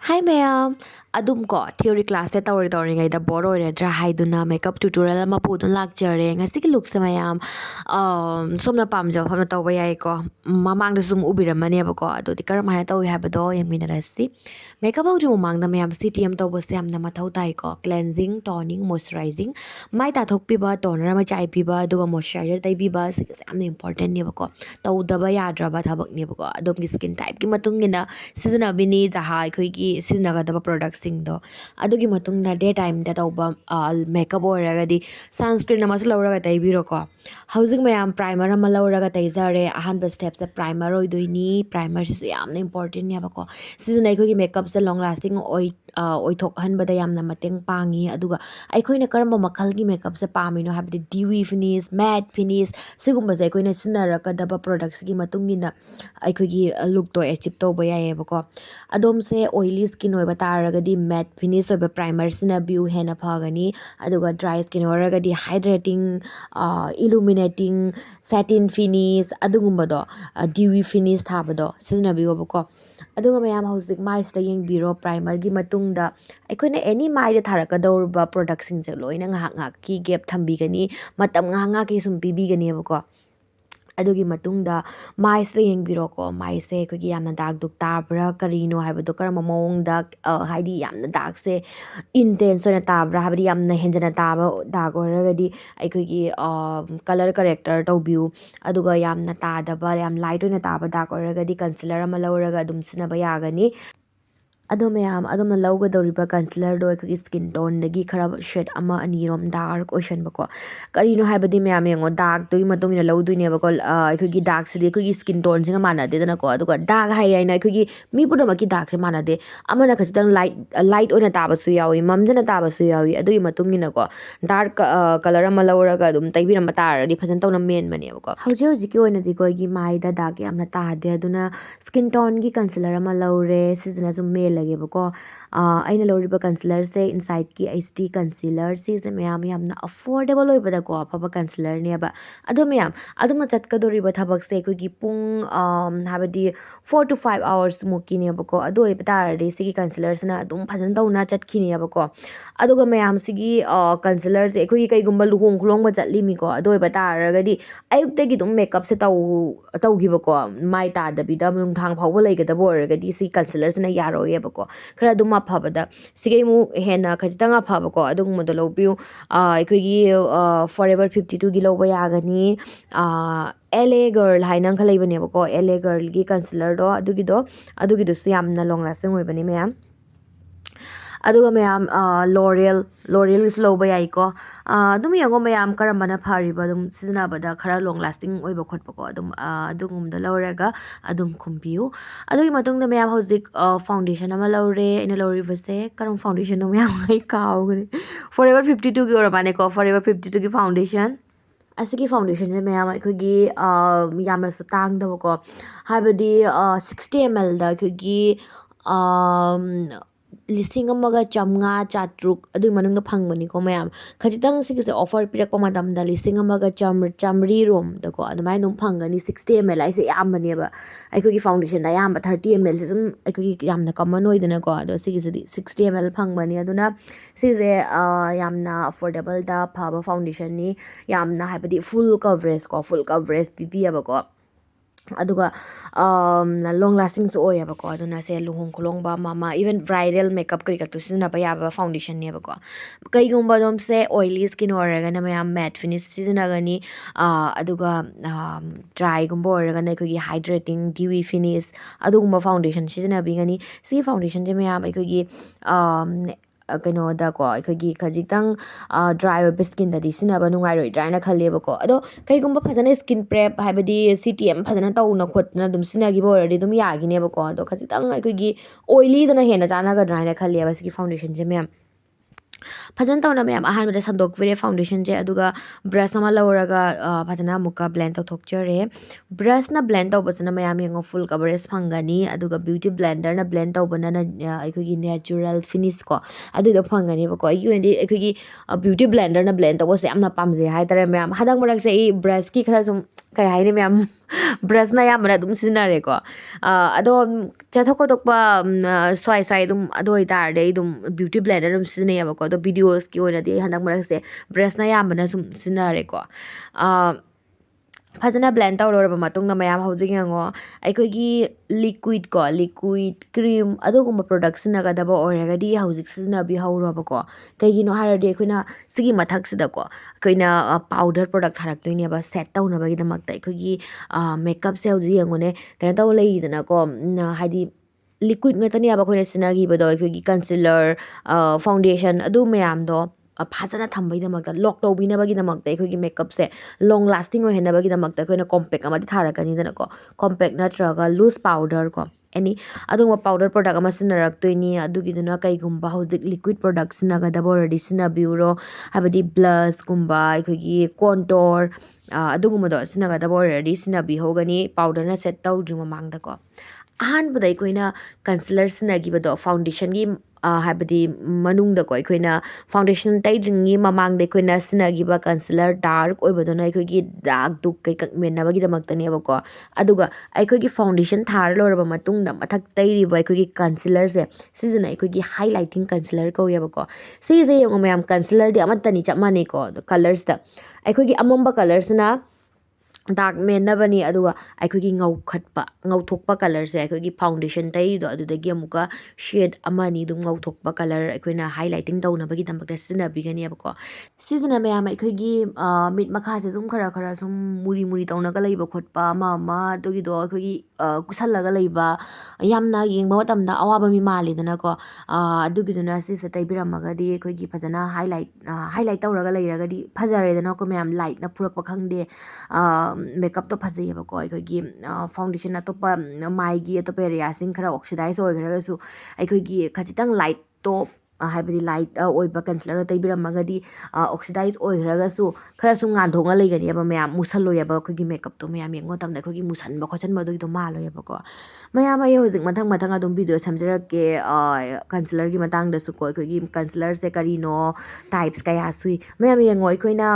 Hi ma'am, ko theory class se tawri boro re dra haiduna makeup tutorial ma pudun lakjare ngasi ki look se ma'am somna pamja phama tawba yai ko mamang da sum ubiramani ba ko ado di karam hana tawi habado yengminarasi makeup au mamang da ma'am CTM tawba se amna mathau tai ko cleansing toning moisturizing mai ta thok pi ba toner ma chai pi ba aduga moisturizer tai pi ba se amna important ne ba ko tawdaba yadra ba thabak ne ba ko adom ki skin type ki matung ina season bini jaha khoi ki siznagadaba products singdo adugi matungna daytime da tawba makeup oragadi sunscreen ama lawraga taibiro ko housing mayam primer ama lawraga taizare ahanba steps da primer oidoini primer sisu yamna important ne ba ko season ai khoi makeup se long lasting oi thok han bada yamna mateng pangi aduga ai khoi na karamba makhal gi makeup se pamino habdi dewy finish matte finish sigumba se khoi na sinarakadaba products gi matungina ai khoi gi look to achieve to ba yae ba ko adom se oily skin oiba taragadi matte finish oiba primer sina view hena phagani aduga dry skin oragadi hydrating illuminating satin finish adugumba dewy finish thabado sina view ko aduga mayam hauzik mai sta yeng biro primer gi matungda aikoina any mai da tharakadorba product sing je loina ngak ki gap thambigani matam nga ki sum pibigani ko adugi matungda mai se yengbiro ko mai se khoi yamna dag duk tabra karino haibado karama mawong da haidi yamna dag se intense na tabra habdi yamna henjana taba dag oragadi ai khoi color corrector tawbiu aduga yamna tadaba yam light na taba dag oragadi concealer ama lawraga dum sinaba yagani ado mayam adom na lawga doriba concealer do khoi skin tone dagi khara shade ama ani rom dark ocean bako karino haibadi mayam yengo dark doi matong ina lawdu ne bako khoi dark se khoi skin tone singa mana de na ko aduga dark hai rai na khoi mi pudo maki dark se mana de amana khasitang light ona taba su yawi mamjana taba su yawi adui matong ina ko dark color ama lawraga dum taibi na mata ri phajan tawna main mane bako hauji hauji ki ona di ko gi mai da dark amna ta de aduna skin tone gi concealer ama lawre season as male lage bako aina lawriba concealer se inside ki HD concealer se mayam yamna affordable oibada ko afaba concealer ne ba ado mayam adumna chatkadoriba thabak se ko gi pung habadi 4 to 5 hours muki ne bako ado ibata re se ki concealer na adum phajan tawna chatkini bako aduga mayam sigi concealer se ko gi kai gumba luhong khulong ba chatli mi ko ado ibata ragadi ayuk te gi dum makeup se taw gi bako mai ta da bi da mung thang phawba leigada bo ragadi si concealer na yaro ye bako khara duma phabada sigei mu hena khajitanga phabako adugumdo lobiu aikogi forever 52 gi loba yagani LA girl hainang khalai bane bako LA girl gi concealer do adugi do su yamna long lasting oibani ma'am aduga mayam L'Oreal is low by aiko dum yango mayam karambana phariba dum sizna bada khara long lasting oiba khotpa ko adugum da lawraga adum khumpiu adugi matung da mayam hozik foundation ama lawre ina lawri base karam foundation no mayam ai kaw gre forever 52 gi ora bane ko forever 52 gi foundation asigi foundation je mayam aikogi yamna su tang da ko habadi 60 ml da aikogi lising amaga chamnga chatruk adui manung da phangmani ko mayam khajitang sigise offer pirak pa madam da lising amaga chamri rom da ko adumai num phangani 60 ml ai se yam bani ba ai ko gi foundation da yam 30 ml se sum ai ko gi yam na common oi dana ko ado sigise 60 ml phangmani aduna sise yamna affordable da phaba foundation ni yamna habadi full coverage pp aba ko aduga long lasting so oya ba ko aduna se luhong khulongba mama even bridal makeup kari ka to sina ba ya ba foundation ne ba ko kai gumba dom se oily skin oraga na maya matte finish sina gani aduga dry gumba oraga na ko gi hydrating dewy finish adugumba foundation sina bi gani si foundation je maya ba ko gi kano da ko aikogi khajitang dry oiba skin da di sinaba nungai roi dry na khalleba ko ado kaigumba phajana skin prep haibadi CTM phajana tawna khotna dum sinagi bo already dum yagine ba ko ado khajitang aikogi oily dana hena jana ga dry na khalleba sigi foundation je ma'am phajana tawna ma'am ahan da sandok vire foundation je aduga brush ama lawraga phajana muka blend to thokchare brush na blend taw basana ma'am yengo full coverage phangani aduga beauty blender na blend taw banana aikogi natural finish ko adu da phangani ba ko ayi aikogi beauty blender na blend taw se amna pamje hai tare ma'am hadang marak se brush ki khara sum ꯀꯩ ꯍꯥꯏꯅꯤ ꯃꯌꯥꯝ ꯕ꯭ꯔꯁꯅ ꯑꯌꯥꯝꯕꯅ ꯑꯗꯨꯝ ꯁꯤꯖꯤꯟꯅꯔꯦꯀꯣ ꯑꯗꯣ ꯆꯠꯊꯣꯛ ꯈꯣꯠꯇꯣꯛꯄ ꯁ꯭ꯋꯥꯏ ꯑꯗꯨꯝ ꯑꯗꯨ ꯑꯣꯏꯇꯥꯔꯗꯤ ꯑꯩ ꯑꯗꯨꯝ ꯕ꯭ꯌꯨꯇꯤ ꯕ꯭ꯂꯦꯟꯗꯔ ꯑꯗꯨꯝ ꯁꯤꯖꯤꯟꯅꯩꯌꯦꯕꯀꯣ ꯑꯗꯣ ꯚꯤꯗꯤꯑꯣꯁꯀꯤ ꯑꯣꯏꯅꯗꯤ ꯑꯩ ꯍꯟꯗꯛ ꯃꯔꯛꯁꯦ ꯕ꯭ꯔꯁꯅ ꯑꯌꯥꯝꯕꯅ ꯁꯨꯝ ꯁꯤꯖꯤꯟꯅꯔꯦꯀꯣ ꯐꯖꯅ ꯕ꯭ꯂꯦꯟ ꯇꯧꯔꯕ ꯃꯇꯨꯡꯗ ꯃꯌꯥꯝ ꯍꯧꯖꯤꯛ ꯌꯦꯡꯉꯣ ꯑꯩꯈꯣꯏꯒꯤ ꯂꯤꯀ꯭ꯋꯤꯠ ꯀ꯭ꯔꯤꯝ ꯑꯗꯨꯒꯨꯝꯕ ꯄ꯭ꯔꯣꯗꯛ ꯁꯤꯖꯤꯟꯅꯒꯗꯕ ꯑꯣꯏꯔꯒꯗꯤ ꯍꯧꯖꯤꯛ ꯁꯤꯖꯤꯟꯅꯕꯤꯍꯧꯔꯣꯕꯀꯣ ꯀꯩꯒꯤꯅꯣ ꯍꯥꯏꯔꯗꯤ ꯑꯩꯈꯣꯏꯅ ꯁꯤꯒꯤ ꯃꯊꯛꯁꯤꯗꯀꯣ ꯑꯩꯈꯣꯏꯅ ꯄꯥꯎꯗꯔ ꯄ꯭ꯔꯣꯗꯛ ꯊꯥꯔꯛꯇꯣꯏꯅꯦꯕ ꯁꯦꯠ ꯇꯧꯅꯕꯒꯤꯗꯃꯛꯇ ꯑꯩꯈꯣꯏꯒꯤ ꯃꯦꯀꯞꯁꯦ ꯍꯧꯖꯤꯛ ꯌꯦꯡꯉꯨꯅꯦ ꯀꯩꯅꯣ ꯇꯧ ꯂꯩꯔꯤꯗꯅꯀꯣ ꯍꯥꯏꯗꯤ ꯂꯤꯀ꯭ꯋꯤꯠ ꯉꯥꯛꯇꯅꯦꯕ ꯑꯩꯈꯣꯏꯅ ꯁꯤꯖꯤꯟꯅꯈꯤꯕꯗꯣ ꯑꯩꯈꯣꯏꯒꯤ ꯀꯟꯁꯤꯂꯔ ꯐꯥꯎꯟꯗꯦꯁꯟ ꯑꯗꯨ ꯃꯌꯥꯝꯗꯣ ꯐꯖꯅ ꯊꯝꯕꯒꯤꯗꯃꯛꯇ ꯂꯣꯛ ꯇꯧꯕꯤꯅꯕꯒꯤꯗꯃꯛꯇ ꯑꯩꯈꯣꯏꯒꯤ ꯃꯦꯀꯞꯁꯦ ꯂꯣꯡ ꯂꯥꯁꯇꯤꯡ ꯑꯣꯏꯍꯟꯅꯕꯒꯤꯗꯃꯛꯇ ꯑꯩꯈꯣꯏꯅ ꯀꯣꯝꯄꯦꯛ ꯑꯃꯗꯤ ꯊꯥꯔꯛꯀꯅꯤꯗꯅꯀꯣ ꯀꯣꯝꯄꯦꯛ ꯅꯠꯇ꯭ꯔꯒ ꯂꯨꯖ ꯄꯥꯎꯗꯔ ꯀꯣ ꯑꯦꯅꯤ ꯑꯗꯨꯒꯨꯝꯕ ꯄꯥꯎꯗꯔ ꯄ꯭ꯔꯣꯗꯛ ꯑꯃ ꯁꯤꯖꯤꯟꯅꯔꯛꯇꯣꯏꯅꯤ ꯑꯗꯨꯒꯤꯗꯨꯅ ꯀꯩꯒꯨꯝꯕ ꯍꯧꯖꯤꯛ ꯂꯤꯀ꯭ꯋꯤꯠ ꯄ꯭ꯔꯣꯗꯛ ꯁꯤꯖꯤꯟꯅꯒꯗꯕ ꯑꯣꯏꯔꯗꯤ ꯁꯤꯖꯤꯟꯅꯕꯤꯌꯨꯔꯣ ꯍꯥꯏꯕꯗꯤ ꯕ꯭ꯂꯁꯀꯨꯝꯕ ꯑꯩꯈꯣꯏꯒꯤ ꯀꯣꯟꯇꯣꯔ ꯑꯗꯨꯒꯨꯝꯕꯗꯣ ꯁꯤꯖꯤꯟꯅꯒꯗꯕ ꯑꯣꯏꯔꯗꯤ ꯁꯤꯖꯤꯟꯅꯕꯤꯍꯧꯒꯅꯤ ꯄꯥꯎꯗꯔꯅ ꯁꯦꯠ ꯇꯧꯗ꯭ꯔꯤ ꯃꯃꯥꯡꯗꯀꯣ ꯑꯍꯥꯟꯕꯗ ꯑꯩꯈꯣꯏꯅ ꯀꯟꯁꯤꯂꯔ ꯁꯤꯖꯤꯟꯅꯈꯤꯕꯗꯣ ꯐꯥꯎꯟꯗꯦꯁꯟꯒꯤ ꯍꯥꯏꯕꯗꯤ ꯃꯅꯨꯡꯗꯀꯣ ꯑꯩꯈꯣꯏꯅ ꯐꯥꯎꯟꯗꯦꯁꯟ ꯇꯩꯗ꯭ꯔꯤꯉꯩ ꯃꯃꯥꯡꯗ ꯑꯩꯈꯣꯏꯅ ꯁꯤꯖꯤꯟꯅꯈꯤꯕ ꯀꯟꯁꯤꯂꯔ ꯗꯥꯔꯛ ꯑꯣꯏꯕꯗꯨꯅ ꯑꯩꯈꯣꯏꯒꯤ ꯗꯥꯔꯛ ꯗꯨꯛ ꯀꯩꯀꯛ ꯃꯦꯟꯅꯕꯒꯤꯗꯃꯛꯇꯅꯦꯕꯀꯣ ꯑꯗꯨꯒ ꯑꯩꯈꯣꯏꯒꯤ ꯐꯥꯎꯟꯗꯦꯁꯟ ꯊꯥꯔ ꯂꯣꯏꯔꯕ ꯃꯇꯨꯡꯗ ꯃꯊꯛ ꯇꯩꯔꯤꯕ ꯑꯩꯈꯣꯏꯒꯤ ꯀꯟꯁꯤꯂꯔꯁꯦ ꯁꯤꯁꯤꯅ ꯑꯩꯈꯣꯏꯒꯤ ꯍꯥꯏꯂꯥꯏꯇꯤꯡ ꯀꯟꯁꯤꯂꯔ ꯀꯧꯋꯦꯕꯀꯣ ꯁꯤꯁꯦ ꯌꯦꯡꯉꯣ ꯃꯌꯥꯝ ꯀꯟꯁꯤꯂꯔꯗꯤ ꯑꯃꯠꯇꯅꯤ ꯆꯞ ꯃꯥꯟꯅꯩꯀꯣ ꯑꯗꯣ ꯀꯂꯔꯁꯤꯗ ꯑꯩꯈꯣꯏꯒꯤ ꯑꯃꯝꯕ ꯀꯂꯔꯁꯤꯅ ꯗꯥꯔꯛ ꯃꯦꯟꯅꯕꯅꯤ ꯑꯗꯨꯒ ꯑꯩꯈꯣꯏꯒꯤ ꯉꯧꯊꯣꯛꯄ ꯀꯂꯔꯁꯦ ꯑꯩꯈꯣꯏꯒꯤ ꯐꯥꯎꯟꯗꯦꯁꯟ ꯇꯩꯔꯤꯗꯣ ꯑꯗꯨꯗꯒꯤ ꯑꯃꯨꯛꯀ ꯁꯦꯠ ꯑꯃ ꯑꯅꯤ ꯑꯗꯨꯝ ꯉꯧꯊꯣꯛꯄ ꯀꯂꯔ ꯑꯩꯈꯣꯏꯅ ꯍꯥꯏꯂꯥꯏꯇꯤꯡ ꯇꯧꯅꯕꯒꯤꯗꯃꯛꯇ ꯁꯤꯖꯤꯟꯅꯕꯤꯒꯅꯦꯕꯀꯣ ꯁꯤꯁꯤꯅ ꯃꯌꯥꯝ ꯑꯩꯈꯣꯏꯒꯤ ꯃꯤꯠ ꯃꯈꯥꯁꯦ ꯁꯨꯝ ꯈꯔ ꯁꯨꯝ ꯃꯨꯔꯤ ꯇꯧꯅꯒ ꯂꯩꯕ ꯈꯣꯠꯄ ꯑꯃ ꯑꯗꯨꯒꯤꯗꯣ ꯑꯩꯈꯣꯏꯒꯤ ꯀꯨꯁꯜꯂꯒ ꯂꯩꯕ ꯌꯥꯝꯅ ꯌꯦꯡꯕ ꯃꯇꯝꯗ ꯑꯋꯥꯕ ꯃꯤ ꯃꯥꯜꯂꯤꯗꯅꯀꯣ ꯑꯗꯨꯒꯤꯗꯨꯅ ꯁꯤꯁꯦ ꯇꯩꯕꯤꯔꯝꯃꯒꯗꯤ ꯑꯩꯈꯣꯏꯒꯤ ꯐꯖꯅ ꯍꯥꯏꯂꯥꯏꯠ ꯇꯧꯔꯒ ꯂꯩꯔꯒꯗꯤ ꯐꯖꯔꯦꯗꯅꯀꯣ ꯃꯌꯥꯝ ꯂꯥꯏꯠꯅ ꯐꯨꯔꯛꯄ ꯈꯪꯗꯦ ꯃꯦꯀꯞꯇꯣ ꯐꯖꯩꯌꯦꯕꯀꯣ ꯑꯩꯈꯣꯏꯒꯤ ꯐꯥꯎꯟꯗꯦꯁꯟ ꯑꯇꯣꯞꯄ ꯃꯥꯏꯒꯤ ꯑꯇꯣꯞꯄ ꯑꯦꯔꯤꯌꯥꯁꯤꯡ ꯈꯔ ꯑꯣꯛꯁꯤꯗꯥꯏꯁ ꯑꯣꯏꯈ꯭ꯔꯒꯁꯨ ꯑꯩꯈꯣꯏꯒꯤ ꯈꯖꯤꯛꯇꯪ ꯂꯥꯏꯠꯇꯣ ꯍꯥꯏꯕꯗꯤ ꯂꯥꯏꯠ ꯑꯣꯏꯕ ꯀꯟꯁꯤꯂꯔ ꯇꯩꯕꯤꯔꯝꯃꯒꯗꯤ ꯑꯣꯛꯁꯤꯗꯥꯏꯁ ꯑꯣꯏꯈ꯭ꯔꯒꯁꯨ ꯈꯔꯁꯨ ꯉꯥꯟꯊꯣꯛꯅ ꯂꯩꯒꯅꯦꯕ ꯃꯌꯥꯝ ꯃꯨꯁꯜꯂꯣꯏꯑꯕ ꯑꯩꯈꯣꯏꯒꯤ ꯃꯦꯀꯞꯇꯣ ꯃꯌꯥꯝ ꯌꯦꯡꯕ ꯃꯇꯝꯗ ꯑꯩꯈꯣꯏꯒꯤ ꯃꯨꯁꯟꯕ ꯈꯣꯠꯆꯟꯕ ꯑꯗꯨꯒꯤꯗꯣ ꯃꯥꯜꯂꯣꯏꯑꯕꯀꯣ ꯃꯌꯥꯝ ꯑꯩ ꯍꯧꯖꯤꯛ ꯃꯊꯪ ꯑꯗꯨꯝ ꯚꯤꯗꯤꯑꯣ ꯁꯦꯝꯖꯔꯛꯀꯦ ꯀꯟꯁꯤꯂꯔꯒꯤ ꯃꯇꯥꯡꯗꯁꯨꯀꯣ ꯑꯩꯈꯣꯏꯒꯤ ꯀꯟꯁꯤꯂꯔꯁꯦ ꯀꯔꯤꯅꯣ ꯇꯥꯏꯞꯁ ꯀꯌꯥ ꯁꯨꯏ ꯃꯌꯥꯝ ꯌꯦꯡꯉꯣ ꯑꯩꯈꯣꯏꯅ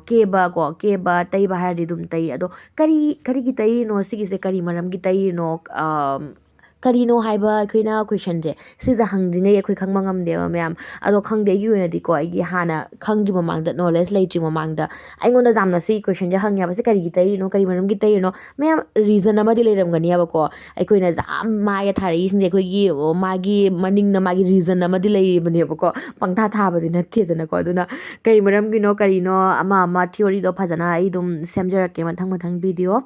ꯀꯦꯕ ꯇꯩꯕ ꯍꯥꯏꯔꯗꯤ ꯑꯗꯨꯝ ꯇꯩ ꯑꯗꯣ ꯀꯔꯤꯒꯤ ꯇꯩꯔꯤꯅꯣ ꯁꯤꯒꯤꯁꯦ ꯀꯔꯤ ꯃꯔꯝꯒꯤ ꯇꯩꯔꯤꯅꯣ ꯀꯔꯤꯅꯣ ꯍꯥꯏꯕ ꯑꯩꯈꯣꯏꯅ ꯀꯣꯏꯁꯟꯁꯦ ꯁꯤꯁꯦ ꯍꯪꯗ꯭ꯔꯤꯉꯩ ꯑꯩꯈꯣꯏ ꯈꯪꯕ ꯉꯝꯗꯦꯕ ꯃꯌꯥꯝ ꯑꯗꯣ ꯈꯪꯗꯦ ꯑꯩꯒꯤ ꯑꯣꯏꯅꯗꯤꯀꯣ ꯑꯩꯒꯤ ꯍꯥꯟꯅ ꯈꯪꯗ꯭ꯔꯤ ꯃꯃꯥꯡꯗ ꯅꯣꯂꯦꯖ ꯂꯩꯇ꯭ꯔꯤ ꯃꯃꯥꯡꯗ ꯑꯩꯉꯣꯟꯗ ꯌꯥꯝꯅ ꯁꯤ ꯀꯣꯏꯁꯟꯁꯦ ꯍꯪꯉꯦꯕ ꯁꯤ ꯀꯔꯤꯒꯤ ꯇꯩꯔꯤꯅꯣ ꯀꯔꯤ ꯃꯔꯝꯒꯤ ꯇꯩꯔꯤꯅꯣ ꯃꯌꯥꯝ ꯔꯤꯖꯟ ꯑꯃꯗꯤ ꯂꯩꯔꯝꯒꯅꯦꯕꯀꯣ ꯑꯩꯈꯣꯏꯅ ꯌꯥꯝ ꯃꯥꯏꯗ ꯊꯥꯔꯛꯏꯁꯤꯡꯁꯦ ꯑꯩꯈꯣꯏꯒꯤ ꯃꯥꯒꯤ ꯃꯅꯤꯡꯗ ꯃꯥꯒꯤ ꯔꯤꯖꯟ ꯑꯃꯗꯤ ꯂꯩꯔꯤꯕꯅꯦꯕꯀꯣ ꯄꯪꯊꯥ ꯊꯥꯕꯗꯤ ꯅꯠꯇꯦꯗꯅꯀோ ꯑꯗꯨꯅ ꯀꯔꯤ ꯃꯔꯝꯒꯤꯅꯣ ꯀꯔꯤꯅꯣ ꯑꯃ ꯊꯤꯑꯣꯔꯤꯗꯣ ꯐꯖꯅ ꯑꯩ ꯑꯗꯨꯝ ꯁꯦꯝꯖꯔꯛꯀꯦ ꯃꯊꯪ ꯚꯤꯗꯤꯑꯣ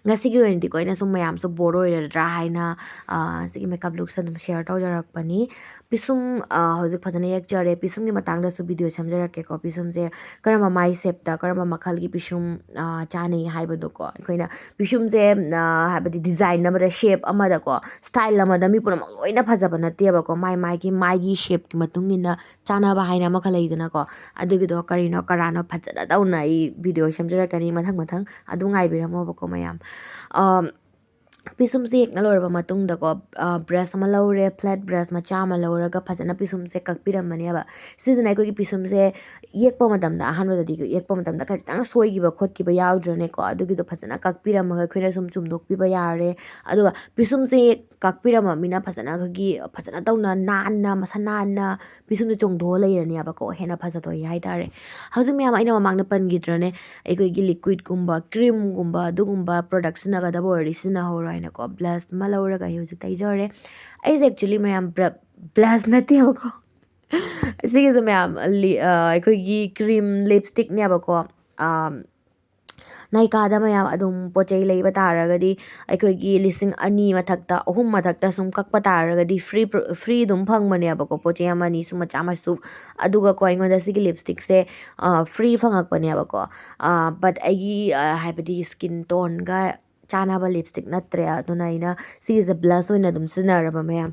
ꯉꯁꯤꯒꯤ ꯑꯣꯏꯅꯗꯤꯀꯣ ꯑꯩꯅ ꯁꯨꯝ ꯃꯌꯥꯝꯁꯨ ꯕꯣꯔ ꯑꯣꯏꯔꯗ꯭ꯔꯥ ꯍꯥꯏꯅ ꯁꯤꯒꯤ ꯃꯦꯀꯞ ꯂꯨꯛꯁ ꯑꯗꯨꯝ ꯁꯦꯌꯔ ꯇꯧꯖꯔꯛꯄꯅꯤ ꯄꯤꯁꯨꯝ ꯍꯧꯖꯤꯛ ꯐꯖꯅ ꯌꯦꯛꯆꯔꯦ ꯄꯤꯁꯨꯝꯒꯤ ꯃꯇꯥꯡꯗꯁꯨ ꯚꯤꯗꯤꯑꯣ ꯁꯦꯝꯖꯔꯛꯀꯦꯀꯣ ꯄꯤꯁꯨꯝꯁꯦ ꯀꯔꯝꯕ ꯃꯥꯏ ꯁꯦꯞꯇ ꯀꯔꯝꯕ ꯃꯈꯜꯒꯤ ꯄꯤꯁꯨꯝ ꯆꯥꯅꯩ ꯍꯥꯏꯕꯗꯣꯀꯣ ꯑꯩꯈꯣꯏꯅ ꯄꯤꯁꯨꯝꯁꯦ ꯍꯥꯏꯕꯗꯤ ꯗꯤꯖꯥꯏꯟ ꯑꯃꯗ ꯁꯦꯞ ꯑꯃꯗꯀꯣ ꯁ꯭ꯇꯥꯏꯜ ꯑꯃꯗ ꯃꯤ ꯄꯨꯝꯅꯃꯛ ꯂꯣꯏꯅ ꯐꯖꯕ ꯅꯠꯇꯦꯕꯀꯣ ꯃꯥꯒꯤ ꯁꯦꯞꯀꯤ ꯃꯇꯨꯡ ꯏꯟꯅ ꯆꯥꯅꯕ ꯍꯥꯏꯅ ꯑꯃꯈꯛ ꯂꯩꯗꯅꯀꯣ ꯑꯗꯨꯒꯤꯗꯣ ꯀꯔꯤꯅꯣ ꯀꯔꯥꯅꯣ ꯐꯖꯅ ꯇꯧꯅ ꯑꯩ ꯚꯤꯗꯤꯑꯣ ꯁꯦꯝꯖꯔꯛꯀꯅꯤ ꯃꯊꯪ ꯑꯗꯨ ꯉꯥꯏꯕꯤꯔꯝꯃꯣꯕꯀꯣ ꯃꯌꯥꯝ ꯄꯤꯁꯨꯝꯁꯦ ꯌꯦꯛꯅ ꯂꯣꯏꯔꯕ ꯃꯇꯨꯡꯗꯀꯣ ꯕ꯭ꯔꯁ ꯑꯃ ꯂꯧꯔꯦ ꯐ꯭ꯂꯦꯠ ꯕ꯭ꯔꯁ ꯃꯆꯥ ꯑꯃ ꯂꯧꯔꯒ ꯐꯖꯅ ꯄꯤꯁꯨꯝꯁꯦ ꯀꯛꯄꯤꯔꯝꯃꯅꯦꯕ ꯁꯤꯁꯤꯅ ꯑꯩꯈꯣꯏꯒꯤ ꯄꯤꯁꯨꯝꯁꯦ ꯌꯦꯛꯄ ꯃꯇꯝꯗ ꯑꯍꯥꯟꯕꯗꯗꯤ ꯌꯦꯛꯄ ꯃꯇꯝꯗ ꯈꯖꯤꯛꯇꯪ ꯁꯣꯏꯈꯤꯕ ꯈꯣꯠꯈꯤꯕ ꯌꯥꯎꯗ꯭ꯔꯅꯦꯀꯣ ꯑꯗꯨꯒꯤꯗꯣ ꯐꯖꯅ ꯀꯛꯄꯤꯔꯝꯃꯒ ꯑꯩꯈꯣꯏꯅ ꯁꯨꯝ ꯆꯨꯝꯗꯣꯛꯄꯤꯕ ꯌꯥꯔꯦ ꯑꯗꯨꯒ ꯄꯤꯁꯨꯝꯁꯦ ꯀꯛꯄꯤꯔꯝꯃꯕꯅꯤꯅ ꯐꯖꯅ ꯇꯧꯅ ꯅꯥꯟꯅ ꯃꯁꯥ ꯅꯥꯟꯅ ꯄꯤꯁꯨꯝꯁꯦ ꯆꯣꯡꯊꯣꯛꯑ ꯂꯩꯔꯅꯦꯕꯀꯣ ꯍꯦꯟꯅ ꯐꯖꯊꯣꯛꯑꯦ ꯍꯥꯏꯇꯥꯔꯦ ꯍꯧꯖꯤꯛ ꯃꯌꯥꯝ ꯑꯩꯅ ꯃꯃꯥꯡꯗ ꯄꯟꯈꯤꯗ꯭ꯔꯅꯦ ꯑꯩꯈꯣꯏꯒꯤ ꯂꯤꯀ꯭ꯋꯤꯠꯀꯨꯝꯕ ꯀ꯭ꯔꯤꯝꯒꯨꯝꯕ ꯑꯗꯨꯒꯨꯝꯕ ꯄ꯭ꯔꯣꯗꯛ ꯁꯤꯖꯤꯟꯅꯒꯗꯕ ꯑꯣꯏꯔꯗꯤ ꯁꯤꯖꯤꯟꯅꯍꯧꯔꯣ ꯍꯥꯏꯅꯀꯣ ꯕ꯭ꯂꯁ ꯑꯃ ꯂꯧꯔꯒ ꯑꯩ ꯍꯧꯖꯤꯛ ꯇꯩꯖꯔꯦ ꯑꯩꯁꯦ ꯑꯦꯛꯆꯨꯋꯦꯂꯤ ꯃꯌꯥꯝ ꯕ꯭ꯂꯁ ꯅꯠꯇꯦꯕꯀꯣ ꯁꯤꯒꯤꯁꯦ ꯃꯌꯥꯝ ꯑꯩꯈꯣꯏꯒꯤ ꯀ꯭ꯔꯤꯝ ꯂꯤꯞꯁꯇꯤꯛꯅꯦꯕꯀꯣ ꯅꯥꯏꯀꯥꯗ ꯃꯌꯥꯝ ꯑꯗꯨꯝ ꯄꯣꯠ ꯆꯩ ꯂꯩꯕ ꯇꯥꯔꯒꯗꯤ ꯑꯩꯈꯣꯏꯒꯤ 2,000 ꯃꯊꯛꯇ 3 ꯃꯊꯛꯇ ꯁꯨꯝ ꯀꯛꯄ ꯇꯥꯔꯒꯗꯤ ꯐ꯭ꯔꯤ ꯑꯗꯨꯝ ꯐꯪꯕꯅꯦꯕꯀꯣ ꯄꯣꯠ ꯆꯩ ꯑꯃ ꯑꯅꯤ ꯁꯨꯝ ꯃꯆꯥ ꯃꯁꯨ ꯑꯗꯨꯒꯀꯣ ꯑꯩꯉꯣꯟꯗ ꯁꯤꯒꯤ ꯂꯤꯞꯁꯇꯤꯛꯁꯦ ꯐ꯭ꯔꯤ ꯐꯪꯉꯛꯄꯅꯦꯕꯀꯣ ꯕꯠ ꯑꯩꯒꯤ ꯍꯥꯏꯕꯗꯤ ꯁ꯭ꯀꯤꯟ ꯇꯣꯟꯒ ꯆꯥꯅꯕ ꯂꯤꯞꯁꯇꯤꯛ ꯅꯠꯇ꯭ꯔꯦ ꯑꯗꯨꯅ ꯑꯩꯅ ꯁꯤꯒꯤꯁꯦ ꯕ꯭ꯂꯁ ꯑꯣꯏꯅ ꯑꯗꯨꯝ ꯁꯤꯖꯤꯟꯅꯔꯕ ꯃꯌꯥꯝ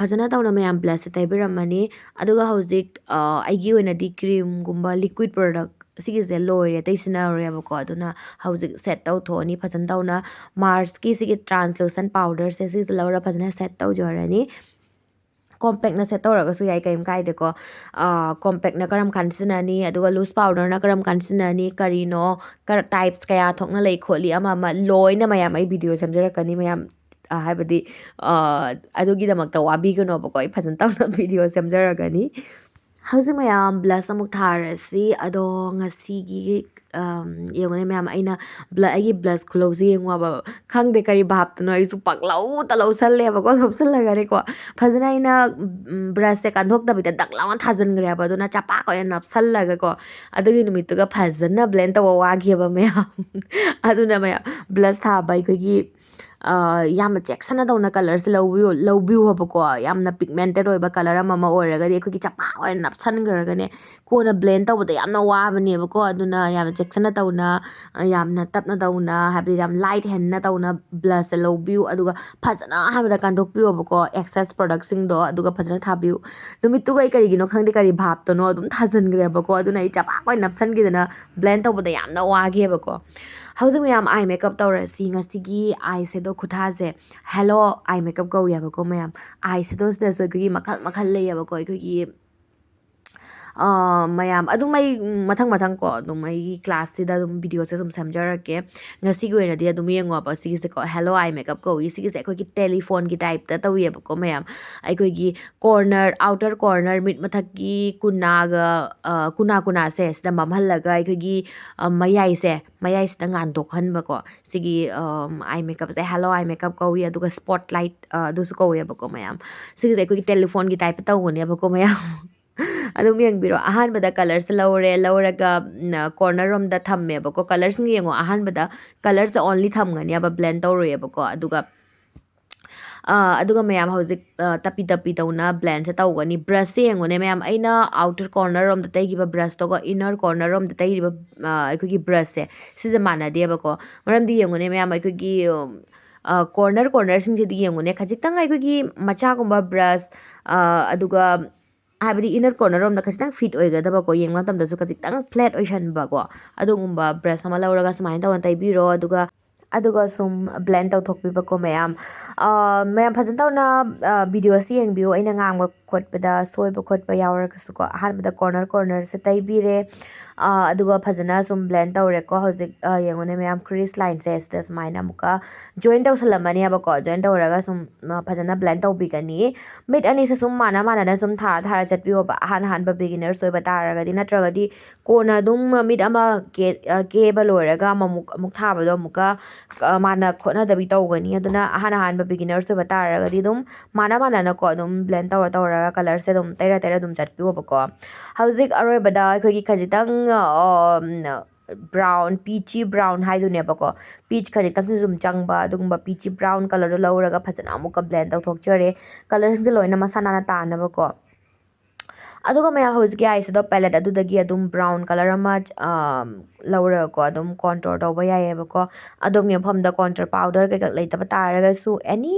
ꯐꯖꯅ ꯇꯧꯅ ꯃꯌꯥꯝ ꯕ꯭ꯂꯁꯁꯦ ꯇꯩꯕꯤꯔꯝꯃꯅꯤ ꯑꯗꯨꯒ ꯍꯧꯖꯤꯛ ꯑꯩꯒꯤ ꯑꯣꯏꯅꯗꯤ ꯀ꯭ꯔꯤꯝꯒꯨꯝꯕ ꯂꯤꯀ꯭ꯋꯤꯠ ꯄ꯭ꯔꯣꯗꯛ ꯁꯤꯒꯤꯁꯦ ꯂꯣꯏꯔꯦ ꯑꯇꯩ ꯁꯤꯖꯤꯟꯅꯔꯣꯏꯕꯀꯣ ꯑꯗꯨꯅ ꯍꯧꯖꯤꯛ ꯁꯦꯠ ꯇꯧꯊꯣꯛꯑꯅꯤ ꯐꯖꯅ ꯇꯧꯅ ꯃꯥꯔꯁꯀꯤ ꯁꯤꯒꯤ ꯇ꯭ꯔꯥꯟꯁꯂꯨꯁꯟ ꯄꯥꯎꯗꯔꯁꯦ ꯁꯤꯁꯦ ꯂꯧꯔ ꯐꯖꯅ ꯁꯦꯠ ꯇꯧꯖꯔꯅꯤ ꯀꯣꯝꯄꯦꯛꯅ ꯁꯦꯠ ꯇꯧꯔꯒꯁꯨ ꯌꯥꯏ ꯀꯩꯝ ꯀꯥꯏꯗꯦꯀꯣ ꯀꯣꯝꯄꯦꯛꯅ ꯀꯔꯝ ꯀꯥꯟ ꯁꯤꯖꯤꯟꯅꯅꯤ ꯑꯗꯨꯒ ꯂꯨꯁ ꯄꯥꯎꯗꯔꯅ ꯀꯔꯝ ꯀꯥꯟ ꯁꯤꯖꯤꯟꯅꯅꯤ ꯀꯔꯤꯅꯣ ꯇꯥꯏꯞꯁ ꯀꯌꯥ ꯊꯣꯛꯅ ꯂꯩ ꯈꯣꯠꯂꯤ ꯑꯃ ꯑꯃ ꯂꯣꯏꯅ ꯃꯌꯥꯝ ꯑꯩ ꯚꯤꯗꯤꯑꯣ ꯁꯦꯝꯖꯔꯛꯀꯅꯤ ꯃꯌꯥꯝ ꯍꯥꯏꯕꯗꯤ ꯑꯗꯨꯒꯤꯗꯃꯛꯇ ꯋꯥꯕꯤꯒꯅꯣꯕꯀꯣ ꯑꯩ ꯐꯖꯅ ꯇꯧꯅ ꯚꯤꯗꯤꯑꯣ ꯁꯦꯝꯖꯔꯛꯀꯅꯤ ꯍꯧꯖꯤꯛ ꯃꯌꯥꯝ ꯕ꯭ꯂꯁ ꯑꯃꯨꯛ ꯊꯥꯔꯁꯤ ꯑꯗꯣ ꯉꯁꯤꯒꯤ ꯌꯦꯡꯉꯨꯅꯦ ꯃꯌꯥꯝ ꯑꯩꯅ ꯑꯩꯒꯤ ꯕ꯭ꯂꯁ ꯈꯨꯂꯧꯁꯦ ꯌꯦꯡꯉꯨꯕ ꯈꯪꯗꯦ ꯀꯔꯤ ꯚꯥꯞꯇꯅꯣ ꯑꯩꯁꯨ ꯄꯥꯛꯂꯧꯇ ꯂꯧꯁꯜꯂꯦꯕꯀꯣ ꯂꯧꯁꯜꯂꯒꯅꯦꯀꯣ ꯐꯖꯅ ꯑꯩꯅ ꯕ꯭ꯔꯁꯁꯦ ꯀꯥꯟꯊꯣꯛꯇꯕꯤꯗ ꯗꯛ ꯂꯥꯎꯅ ꯊꯥꯖꯤꯟꯈ꯭ꯔꯦꯕ ꯑꯗꯨꯅ ꯆꯄꯥꯛ ꯑꯣꯏꯅ ꯅꯞꯁꯜꯂꯒꯀꯣ ꯑꯗꯨꯒꯤ ꯅꯨꯃꯤꯠꯇꯨꯒ ꯐꯖꯅ ꯕ꯭ꯂꯦꯟ ꯇꯧꯕ ꯋꯥꯈꯤꯕ ꯃꯌꯥꯝ ꯑꯗꯨꯅ ꯃꯌꯥꯝ ꯕ꯭ꯂꯁ ꯊꯥꯕ ꯑꯩꯈꯣꯏꯒꯤ ꯌꯥꯝꯅ ꯆꯦꯛꯁꯟꯅ ꯇꯧꯅ ꯀꯂꯔꯁꯦ ꯂꯧꯕꯤꯌꯨꯕꯀꯣ ꯌꯥꯝꯅ ꯄꯤꯛꯃꯦꯟꯇꯦꯠ ꯑꯣꯏꯕ ꯀꯂꯔ ꯑꯃ ꯑꯣꯏꯔꯒꯗꯤ ꯑꯩꯈꯣꯏꯒꯤ ꯆꯄꯥꯛ ꯑꯣꯏꯅ ꯅꯞꯁꯟꯈ꯭ꯔꯒꯅꯦ ꯀꯣꯟꯅ ꯕ꯭ꯂꯦꯟ ꯇꯧꯕꯗ ꯌꯥꯝꯅ ꯋꯥꯕꯅꯦꯕꯀꯣ ꯑꯗꯨꯅ ꯌꯥꯝꯅ ꯆꯦꯛꯁꯟꯅ ꯇꯧꯅ ꯌꯥꯝꯅ ꯇꯞꯅ ꯇꯧꯅ ꯍꯥꯏꯕꯗꯤ ꯌꯥꯝ ꯂꯥꯏꯠ ꯍꯦꯟꯅ ꯇꯧꯅ ꯕ꯭ꯂꯁꯁꯦ ꯂꯧꯕꯤꯌꯨ ꯑꯗꯨꯒ ꯐꯖꯅ ꯑꯍꯥꯟꯕꯗ ꯀꯥꯟꯊꯣꯛꯄꯤꯌꯣꯕꯀꯣ ꯑꯦꯛꯁꯦꯁ ꯄ꯭ꯔꯣꯗꯛꯁꯤꯡꯗꯣ ꯑꯗꯨꯒ ꯐꯖꯅ ꯊꯥꯕꯤꯌꯨ ꯅꯨꯃꯤꯠꯇꯨꯒ ꯑꯩ ꯀꯔꯤꯒꯤꯅꯣ ꯈꯪꯗꯦ ꯀꯔꯤ ꯚꯥꯞꯇꯅꯣ ꯑꯗꯨꯝ ꯊꯥꯖꯤꯟꯈ꯭ꯔꯦꯕꯀꯣ ꯑꯗꯨꯅ ꯑꯩ ꯆꯄꯥꯛ ꯑꯣꯏꯅ ꯅꯞꯁꯟꯈꯤꯗꯅ ꯕ꯭ꯂꯦꯟ ꯇꯧꯕꯗ ꯌꯥꯝꯅ ꯋꯥꯈꯤꯕꯀꯣ ꯍꯧꯖꯤꯛ ꯃꯌꯥꯝ ꯑꯥꯏ ꯃꯦꯀꯞ ꯇꯧꯔꯁꯤ ꯉꯁꯤꯒꯤ ꯑꯥꯏ ꯁꯦꯗꯣ ꯈꯨꯊꯥꯁꯦ ꯍꯦꯂꯣ ꯑꯥꯏ ꯃꯦꯀꯞ ꯀꯧꯋꯦꯕꯀꯣ ꯃꯌꯥꯝ ꯑꯥꯏ ꯁꯦꯗꯣꯁꯤꯗꯁꯨ ꯑꯩꯈꯣꯏꯒꯤ ꯃꯈꯜ ꯃꯈꯜ ꯂꯩꯌꯦꯕꯀꯣ ꯑꯩꯈꯣꯏꯒꯤ ꯃꯌꯥꯝ ꯑꯗꯨꯝ ꯑꯩ ꯃꯊꯪ ꯃꯊꯪ ꯀꯣ ꯑꯗꯨꯝ ꯑꯩꯒꯤ ꯀ꯭ꯂꯥꯁꯁꯤꯗ ꯑꯗꯨꯝ ꯚꯤꯗꯤꯑꯣꯁꯦ ꯑꯗꯨꯝ ꯁꯦꯝꯖꯔꯛꯀꯦ ꯉꯁꯤꯒꯤ ꯑꯣꯏꯅꯗꯤ ꯑꯗꯨꯝ ꯌꯦꯡꯉꯣꯕ ꯁꯤꯒꯤꯁꯦꯀꯣ ꯍꯦꯂꯣ ꯑꯥꯏ ꯃꯦꯀꯞ ꯀꯧꯏ ꯁꯤꯒꯤꯁꯦ ꯑꯩꯈꯣꯏꯒꯤ ꯇꯦꯂꯤꯐꯣꯟꯒꯤ ꯇꯥꯏꯞꯇ ꯇꯧꯏꯌꯦꯕꯀꯣ ꯃꯌꯥꯝ ꯑꯩꯈꯣꯏꯒꯤ ꯀꯣꯔꯅꯔ ꯑꯥꯎꯇꯔ ꯀꯣꯔꯅꯔ ꯃꯤꯠ ꯃꯊꯛꯀꯤ ꯀꯨꯅꯥꯁꯦ ꯁꯤꯗ ꯃꯝꯍꯜꯂꯒ ꯑꯩꯈꯣꯏꯒꯤ ꯃꯌꯥꯏꯁꯤꯗ ꯉꯥꯟꯊꯣꯛꯍꯟꯕꯀꯣ ꯁꯤꯒꯤ ꯑꯥꯏ ꯃꯦꯀꯞꯁꯦ ꯍꯦꯂꯣ ꯑꯥꯏ ꯃꯦꯀꯞ ꯀꯧꯏ ꯑꯗꯨꯒ ꯁ꯭ꯄꯣꯠ ꯂꯥꯏꯠ ꯑꯗꯨꯁꯨ ꯀꯧꯋꯦꯕꯀꯣ ꯃꯌꯥꯝ ꯁꯤꯒꯤꯁꯦ ꯑꯩꯈꯣꯏꯒꯤ ꯇꯦꯂꯤꯐꯣꯟꯒꯤ ꯇꯥꯏꯞꯇ ꯇꯧꯕꯅꯦꯕꯀꯣ ꯃꯌꯥꯝ ꯑꯗꯨꯝ ꯌꯦꯡꯕꯤꯔꯣ ꯑꯍꯥꯟꯕꯗ ꯀꯂꯔꯁꯦ ꯂꯧꯔꯒ ꯀꯣꯔꯅꯔ ꯔꯣꯝꯗ ꯊꯝꯃꯦꯕꯀꯣ ꯀꯂꯔꯁꯤꯡ ꯌꯦꯡꯉꯣ ꯑꯍꯥꯟꯕꯗ ꯀꯂꯔꯁꯦ ꯑꯣꯟꯂꯤ ꯊꯝꯒꯅꯦꯕ ꯕ꯭ꯂꯦꯟ ꯇꯧꯔꯣꯏꯑꯕꯀꯣ ꯑꯗꯨꯒ ꯃꯌꯥꯝ ꯍꯧꯖꯤꯛ ꯇꯞꯄꯤ ꯇꯧꯅ ꯕ꯭ꯂꯦꯟꯁꯦ ꯇꯧꯒꯅꯤ ꯕ꯭ꯔꯁꯁꯦ ꯌꯦꯡꯉꯨꯅꯦ ꯃꯌꯥꯝ ꯑꯩꯅ ꯑꯥꯎꯇꯔ ꯀꯣꯔꯅꯔ ꯔꯣꯝꯗ ꯇꯩꯈꯤꯕ ꯕ꯭ꯔꯁꯇꯨꯒ ꯏꯟꯅꯔ ꯀꯣꯔꯅꯔ ꯔꯣꯝꯗ ꯇꯩꯔꯤꯕ ꯑꯩꯈꯣꯏꯒꯤ ꯕ꯭ꯔꯁꯁꯦ ꯁꯤꯁꯦ ꯃꯥꯟꯅꯗꯦꯕꯀꯣ ꯃꯔꯝꯗꯤ ꯌꯦꯡꯉꯨꯅꯦ ꯃꯌꯥꯝ ꯑꯩꯈꯣꯏꯒꯤ ꯀꯣꯔꯅꯔꯁꯤꯡꯁꯤꯗꯤ ꯌꯦꯡꯉꯨꯅꯦ ꯈꯖꯤꯛꯇꯪ ꯑꯩꯈꯣꯏꯒꯤ ꯃꯆꯥꯒꯨꯝꯕ ꯕ꯭ꯔꯁ ꯑꯗꯨꯒ ꯍꯥꯏꯕꯗꯤ ꯏꯟꯅꯔ ꯀꯣꯔꯅꯔ ꯔꯣꯝꯗ ꯈꯖꯤꯛꯇꯪ ꯐꯤꯠ ꯑꯣꯏꯒꯗꯕꯀꯣ ꯌꯦꯡꯕ ꯃꯇꯝꯗꯁꯨ ꯈꯖꯤꯛꯇꯪ ꯐ꯭ꯂꯦꯠ ꯑꯣꯏꯁꯟꯕꯀꯣ ꯑꯗꯨꯒꯨꯝꯕ ꯕ꯭ꯔꯁ ꯑꯃ ꯂꯧꯔꯒ ꯁꯨꯃꯥꯏꯅ ꯇꯧꯅ ꯇꯩꯕꯤꯔꯣ ꯑꯗꯨꯒ ꯁꯨꯝ ꯕ꯭ꯂꯦꯟ ꯇꯧꯊꯣꯛꯄꯤꯕꯀꯣ ꯃꯌꯥꯝ ꯐꯖꯅ ꯇꯧꯅ ꯚꯤꯗꯤꯑꯣꯁꯤ ꯌꯦꯡꯕꯤꯌꯨ ꯑꯩꯅ ꯉꯥꯡꯕ ꯈꯣꯠꯄꯗ ꯁꯣꯏꯕ ꯈꯣꯠꯄ ꯌꯥꯎꯔꯒꯁꯨꯀꯣ ꯑꯍꯥꯟꯕꯗ ꯀꯣꯔꯅꯔꯁꯦ ꯇꯩꯕꯤꯔꯦ ꯑꯗꯨꯒ ꯐꯖꯅ ꯁꯨꯝ ꯕ꯭ꯂꯦꯟ ꯇꯧꯔꯦꯀꯣ ꯍꯧꯖꯤꯛ ꯌꯦꯡꯉꯨꯅꯦ ꯃꯌꯥꯝ ꯀ꯭रीꯁ ꯂꯥꯏꯟꯁꯦ ꯁꯤꯗ ꯁꯨꯃꯥꯏꯅ ꯑꯃꯨꯛꯀ ꯖꯣꯏꯟ ꯇꯧꯁꯜꯂꯝꯃꯅꯦꯕꯀꯣ ꯖꯣꯏꯟ ꯇꯧꯔꯒ ꯁꯨꯝ ꯐꯖꯅ ꯕ꯭ꯂꯦꯟ ꯇꯧꯕꯤꯒꯅꯤ ꯃꯤꯠ ꯑꯅꯤꯁꯦ ꯁꯨꯝ ꯃꯥꯟꯅ ꯁꯨꯝ ꯊꯥꯔ ꯆꯠꯄꯤꯌꯣꯕ ꯑꯍꯥꯟꯕ ꯕꯤꯒꯤꯅꯔꯁ ꯑꯣꯏꯕ ꯇꯥꯔꯒꯗꯤ ꯅꯠꯇ꯭ꯔꯒꯗꯤ ꯀꯣꯟꯅ ꯑꯗꯨꯝ ꯃꯤꯠ ꯑꯃ ꯀꯦꯕ ꯂꯣꯏꯔꯒ ꯑꯃꯨꯛ ꯊꯥꯕꯗꯣ ꯑꯃꯨꯛꯀ ꯃꯥꯅ ꯈꯣꯠꯅꯗꯕꯤ ꯇꯧꯒꯅꯤ ꯑꯗꯨꯅ ꯑꯍꯥꯟꯕ ꯕꯤꯒꯤꯅꯔꯁ ꯑꯣꯏꯕ ꯇꯥꯔꯒꯗꯤ ꯑꯗꯨꯝ ꯃꯥꯟꯅꯅꯀꯣ ꯑꯗꯨꯝ ꯕ꯭ꯂꯦꯟ ꯇꯧꯔꯒ ꯀꯂꯔꯁꯦ ꯑꯗꯨꯝ ꯇꯩꯔ ꯑꯗꯨꯝ ꯆꯠꯄꯤꯌꯣꯕꯀꯣ ꯍꯧꯖꯤꯛ ꯑꯔꯣꯏꯕꯗ ꯑꯩꯈꯣꯏꯒꯤ ꯈꯖꯤꯛꯇꯪ ꯄीची ब्राउन हाइदुनेबको पीच खजितंग zum changba adugumba peachy brown color do lawraga phajana amuka blend tawthokjare colors de loina masana na tanabako aduga maya hojiki aisado palette adudagi adum brown color ama lawra ko adum contour tawba yayebako adum yamfamda contour powder kekak leitaba taraga su any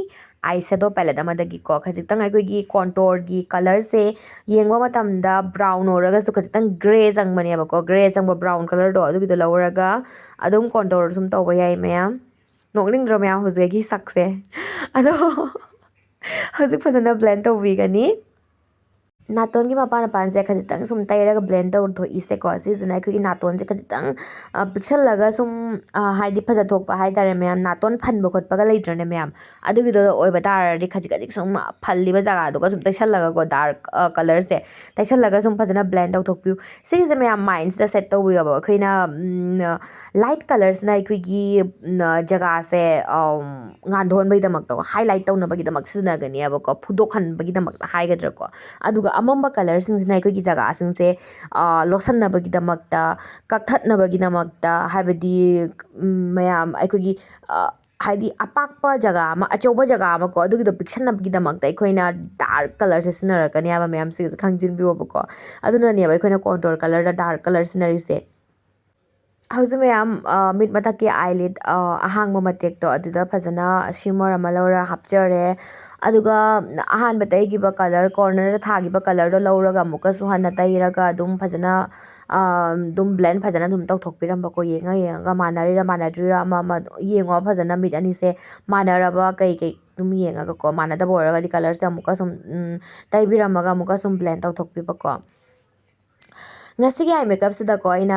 eyeshadow palette amadagi ko khajitang aikogi contour gi color se yengba matamda brown oraga su khajitang gray jangmani abako gray jangba brown color do adugi do lawraga adum contour sum tawba yai mayam nokning dro mayam hojiki sakse ado hojik phajana blend tawbigani नातोन की मपान पान से खजितंग सुम तैरगा blend तौर इसे को सिजना की नातोन से खजितंग pixel लगा सुम हाइदि फजा थोकपा हाइदारे मैम नातोन फनब खोटपगा लेट्रने मैम अदुगिदो ओइबा तारदि खजिक सुम फल्लिबा जगा दुगा सुम तैसल लगा को डार्क कलर से तैसल लगा सुम फजना ब्लेंड तौथोकपिउ सिसे मैम माइंड से सेट तौबियबो अखैना लाइट कलर्स ना अखैगी जगा से गांधोन बैदमक हाइलाइट तौनबगिदमक सिजनागनि अबको फुदोखनबगिदमक हाइगद्रको अदुगा अमम्बा कलर सिंगना अखैगी जगा सिंगसे लोसन्नबगिदमक्ता कक्थꯠनबगिदमक्ता हाइबदि मयाम अखैगी हाइदि अपाकपा जगा अमा अचौबा जगा अमा को अदुगिदो पिक्सन्नबगिदमक्ता अखैना डार्क कलर से सिनरकनि आबा मयाम सिग खंगजिनबियोबको अदुनानियाबा अखैना कॉन्टूर कलर डार्क कलर सिनरिसे हौजे मैम मिट मथक के आईलिड अहांगबा मतेक्तो अदुदा फजना शिमर अमा लौरा हापचरे अदुगा अहान बतैगिबा कलर कॉर्नर थागिबा कलर दो लौरगा अमुकसु हन्ना तैरगा अदुम फजना दुम ब्लेंड फजना दुम तौथोकपिरमबको येंगा मानारिरा मानाद्रिरा अमा येंगो फजना मिट अनिसे मानारबा कई ꯑꯗꯨꯝ ꯌꯦꯡꯉꯒꯀꯣ ꯃꯥꯟꯅꯗꯕ ꯑꯣꯏꯔꯒꯗꯤ ꯀꯂꯔꯁꯦ ꯑꯃꯨꯛꯀ ꯁꯨꯝ ꯇꯩꯕꯤꯔꯝꯃꯒ ꯑꯃꯨꯛꯀ ꯁꯨꯝ ꯕ꯭ꯂꯦꯟ ꯇꯧꯊꯣꯛꯄꯤꯕꯀꯣ ꯉꯁꯤꯒꯤ ꯑꯥꯏ ꯃꯦꯀꯞꯁꯤꯗꯀꯣ ꯑꯩꯅ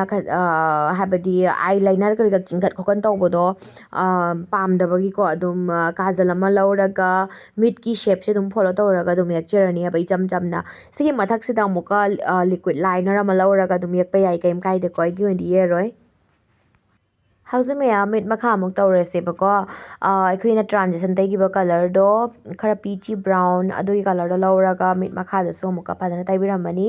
ꯍꯥꯏꯕꯗꯤ ꯑꯥꯏ ꯂꯥꯏꯅꯔ ꯀꯔꯤꯒ ꯆꯤꯡꯈꯠ ꯈꯣꯠꯀꯠ ꯇꯧꯕꯗꯣ ꯄꯥꯝꯗꯕꯒꯤꯀꯣ ꯑꯗꯨꯝ ꯀꯥꯖꯜ ꯑꯃ ꯂꯧꯔꯒ ꯃꯤꯠꯀꯤ ꯁꯦꯞꯁꯦ ꯑꯗꯨꯝ ꯐꯣꯂꯣ ꯇꯧꯔꯒ ꯑꯗꯨꯝ ꯌꯦꯛꯆꯔꯅꯤꯕ ꯏꯆꯝ ꯆꯝꯅ ꯁꯤꯒꯤ ꯃꯊꯛꯁꯤꯗ ꯑꯃꯨꯛꯀ ꯂꯤꯀ꯭ꯋꯤꯠ ꯂꯥꯏꯅꯔ ꯑꯃ ꯂꯧꯔꯒ ꯑꯗꯨꯝ ꯌꯦꯛꯄ ꯌꯥꯏ ꯀꯩꯝ ꯀꯥꯏꯗꯦꯀꯣ ꯑꯩꯒꯤ ꯑꯣꯏꯅꯗꯤ ꯌꯦꯛꯑꯔꯣꯏ ꯍꯧꯖꯤꯛ ꯃꯌꯥꯝ ꯃꯤꯠ ꯃꯈꯥ ꯑꯃꯨꯛ ꯇꯧꯔꯁꯦꯕꯀꯣ ꯑꯩꯈꯣꯏꯅ ꯇ꯭ꯔꯥꯟꯖꯤꯁꯟ ꯇꯩꯈꯤꯕ ꯀꯂꯔꯗꯣ ꯈꯔ ꯄꯤꯆꯤ ꯕ꯭ꯔꯥꯎꯟ ꯑꯗꯨꯒꯤ ꯀꯂꯔꯗꯣ ꯂꯧꯔꯒ ꯃꯤꯠ ꯃꯈꯥꯗꯁꯨ ꯑꯃꯨꯛꯀ ꯐꯖꯅ ꯇꯩꯕꯤꯔꯝꯃꯅꯤ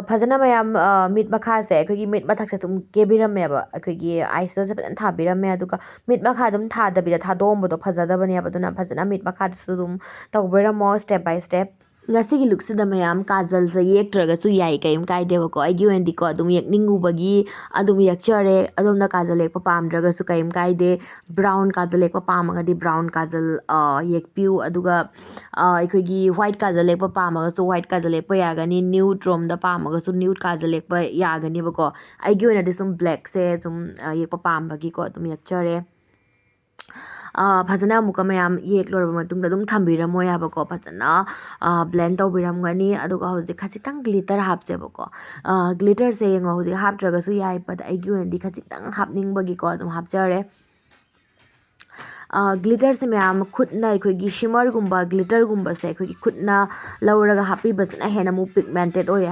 ꯐꯖꯅ ꯃꯌꯥꯝ ꯃꯤꯠ ꯃꯈꯥꯁꯦ ꯑꯩꯈꯣꯏꯒꯤ ꯃꯤꯠ ꯃꯊꯛꯁꯦ ꯑꯗꯨꯝ ꯀꯦꯕꯤꯔꯝꯃꯦꯕ ꯑꯩꯈꯣꯏꯒꯤ ꯑꯥꯏꯁꯇꯣꯁꯦ ꯐꯖꯅ ꯊꯥꯕꯤꯔꯝꯃꯦ ꯑꯗꯨꯒ ꯃꯤꯠ ꯃꯈꯥ ꯑꯗꯨꯝ ꯊꯥꯗꯕꯤꯗ ꯊꯥꯗꯣꯛꯑꯝꯕꯗꯣ ꯐꯖꯗꯕꯅꯦꯕ ꯑꯗꯨꯅ ꯐꯖꯅ ꯃꯤꯠ ꯃꯈꯥꯗꯁꯨ ꯑꯗꯨꯝ ꯇꯧꯕꯤꯔꯝꯃꯣ ꯁ꯭ꯇꯦꯞ ꯕꯥꯏ ꯁ꯭ꯇꯦꯞ ꯉꯁꯤꯒꯤ ꯂꯨꯛꯁꯤꯗ ꯃꯌꯥꯝ ꯀꯥꯖꯜꯁꯦ ꯌꯦꯛꯇ꯭ꯔꯒꯁꯨ ꯌꯥꯏ ꯀꯩꯝ ꯀꯥꯏꯗꯦꯕꯀꯣ ꯑꯩꯒꯤ ꯑꯣꯏꯅꯗꯤꯀꯣ ꯑꯗꯨꯝ ꯌꯦꯛꯅꯤꯡꯉꯨꯕꯒꯤ ꯑꯗꯨꯝ ꯌꯦꯛꯆꯔꯦ ꯑꯗꯣꯝꯅ ꯀꯥꯖꯜ ꯌꯦꯛꯄ ꯄꯥꯝꯗ꯭ꯔꯒꯁꯨ ꯀꯩꯝ ꯀꯥꯏꯗꯦ ꯕ꯭ꯔꯥꯎꯟ ꯀꯥꯖꯜ ꯌꯦꯛꯄ ꯄꯥꯝꯃꯒꯗꯤ ꯕ꯭ꯔꯥꯎꯟ ꯀꯥꯖꯜ ꯌꯦꯛꯄꯤꯌꯨ ꯑꯗꯨꯒ ꯑꯩꯈꯣꯏꯒꯤ ꯋꯥꯏꯠ ꯀꯥꯖꯜ ꯌꯦꯛꯄ ꯄꯥꯝꯃꯒꯁꯨ ꯋꯥꯏꯠ ꯀꯥꯖꯜ ꯌꯦꯛꯄ ꯌꯥꯒꯅꯤ ꯅ꯭ꯌꯨꯠ ꯔꯣꯝꯗ ꯄꯥꯝꯃꯒꯁꯨ ꯅ꯭ꯌꯨꯠ ꯀꯥꯖꯜ ꯌꯦꯛꯄ ꯌꯥꯒꯅꯤꯕꯀꯣ ꯑꯩꯒꯤ ꯑꯣꯏꯅꯗꯤ ꯁꯨꯝ ꯕ꯭ꯂꯦꯛꯁꯦ ꯁꯨꯝ ꯌꯦꯛꯄ ꯄꯥꯝꯕꯒꯤꯀꯣ ꯑꯗꯨꯝ ꯌꯦꯛꯆꯔꯦ ꯐꯖꯅ ꯑꯃꯨꯛꯀ ꯃꯌꯥꯝ ꯌꯦꯛ ꯂꯣꯏꯔꯕ ꯃꯇꯨꯡꯗ ꯑꯗꯨꯝ ꯊꯝꯕꯤꯔꯝꯃꯣ ꯌꯥꯕꯀꯣ ꯐꯖꯅ ꯕ꯭ꯂꯦꯟ ꯇꯧꯕꯤꯔꯝꯒꯅꯤ ꯑꯗꯨꯒ ꯍꯧꯖꯤꯛ ꯈꯖꯤꯛꯇꯪ ꯒ꯭ꯂꯤꯇꯔ ꯍꯥꯞꯁꯦꯕꯀꯣ ꯒ꯭ꯂꯤꯇꯔꯁꯦ ꯌꯦꯡꯉꯣ ꯍꯧꯖꯤꯛ ꯍꯥꯞꯇ꯭ꯔꯒꯁꯨ ꯌꯥꯏ ꯕꯠ ꯑꯩꯒꯤ ꯑꯣꯏꯅꯗꯤ ꯈꯖꯤꯛꯇꯪ ꯍꯥꯞꯅꯤꯡꯕꯒꯤꯀꯣ ꯑꯗꯨꯝ ꯍꯥꯞꯆꯔꯦ ꯒ꯭ꯂꯤꯇꯔꯁꯦ ꯃꯌꯥꯝ ꯈꯨꯠꯅ ꯑꯩꯈꯣꯏꯒꯤ shimmerꯒꯨꯝꯕ ꯒ꯭ꯂꯤꯇꯔꯒꯨꯝꯕꯁꯦ ꯑꯩꯈꯣꯏꯒꯤ ꯈꯨꯠꯅ ꯂꯧꯔꯒ ꯍꯥꯞꯄꯤꯕꯁꯤꯅ ꯍꯦꯟꯅ ꯑꯃꯨꯛ ꯄꯤꯒꯃꯦꯟꯇꯦꯠ ꯑꯣꯏꯌꯦ